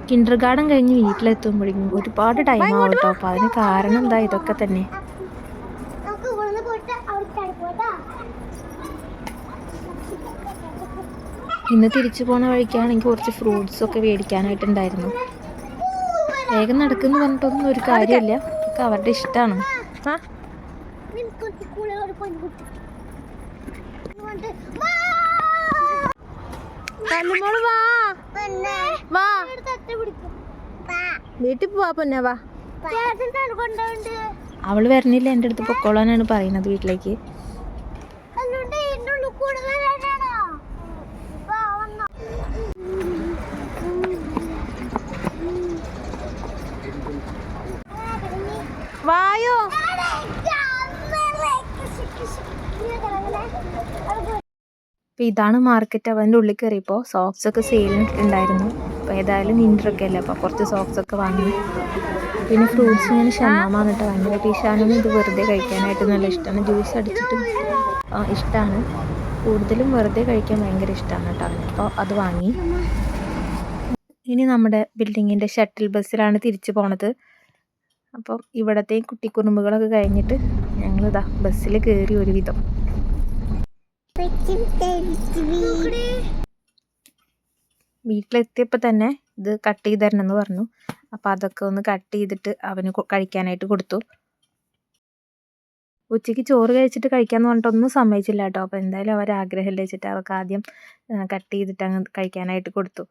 Kinder garden കഴിഞ്ഞ് വീട്ടിലെത്തുമ്പോഴേക്കും ഒരുപാട് time ആവും കേട്ടോ. അപ്പോൾ അതിന് കാരണം എന്താ ഇതൊക്കെ തന്നെ. ഇന്ന് തിരിച്ചു പോണ വഴിക്കാണെങ്കിൽ കുറച്ച് ഫ്രൂട്ട്സൊക്കെ മേടിക്കാനായിട്ടുണ്ടായിരുന്നു. വേഗം നടക്കുന്നു പറഞ്ഞിട്ടൊന്നും ഒരു കാര്യമില്ല, ഒക്കെ അവരുടെ ഇഷ്ടമാണ്. വീട്ടിൽ പോവാ പൊന്നെ, വാ. അവള് വരണില്ല, എൻ്റെ അടുത്ത് പൊക്കോളാനാണ് പറയുന്നത് വീട്ടിലേക്ക്. വായോ. അപ്പോൾ ഇതാണ് മാർക്കറ്റ്. അവൻ്റെ ഉള്ളിൽ കയറിയപ്പോൾ സോക്സൊക്കെ സെയിലിനിട്ടുണ്ടായിരുന്നു. അപ്പോൾ ഏതായാലും വിൻ്ററൊക്കെ അല്ലേ, അപ്പോൾ കുറച്ച് സോക്സൊക്കെ വാങ്ങി. പിന്നെ ഫ്രൂട്ട്സ് ഞാൻ ഷമാമാണ് കേട്ടോ ഭയങ്കരമായിട്ട്. ഈശാനും ഇത് വെറുതെ കഴിക്കാനായിട്ട് നല്ല ഇഷ്ടമാണ്. ജ്യൂസ് അടിച്ചിട്ടും ഇഷ്ടമാണ്. കൂടുതലും വെറുതെ കഴിക്കാൻ ഭയങ്കര ഇഷ്ടമാണ് കേട്ടോ അവന്. അപ്പോൾ അത് വാങ്ങി. ഇനി നമ്മുടെ ബിൽഡിങ്ങിൻ്റെ ഷട്ടിൽ ബസ്സിലാണ് തിരിച്ചു പോണത്. അപ്പം ഇവിടത്തെ കുട്ടിക്കുറുമ്പുകളൊക്കെ കഴിഞ്ഞിട്ട് ഞങ്ങളിതാ ബസ്സിൽ കയറി ഒരുവിധം. വീട്ടിലെത്തിയപ്പോൾ തന്നെ ഇത് കട്ട് ചെയ്ത് തരണം എന്ന് പറഞ്ഞു. അപ്പോൾ അതൊക്കെ ഒന്ന് കട്ട് ചെയ്തിട്ട് അവന് കഴിക്കാനായിട്ട് കൊടുത്തു. ഉച്ചയ്ക്ക് ചോറ് കഴിച്ചിട്ട് കഴിക്കാമെന്ന് പറഞ്ഞിട്ടൊന്നും സമ്മതിച്ചില്ല കേട്ടോ. അപ്പോൾ എന്തായാലും അവർ ആഗ്രഹമില്ല വെച്ചിട്ട് അവർക്ക് ആദ്യം കട്ട് ചെയ്തിട്ട് അങ്ങ് കഴിക്കാനായിട്ട് കൊടുത്തു.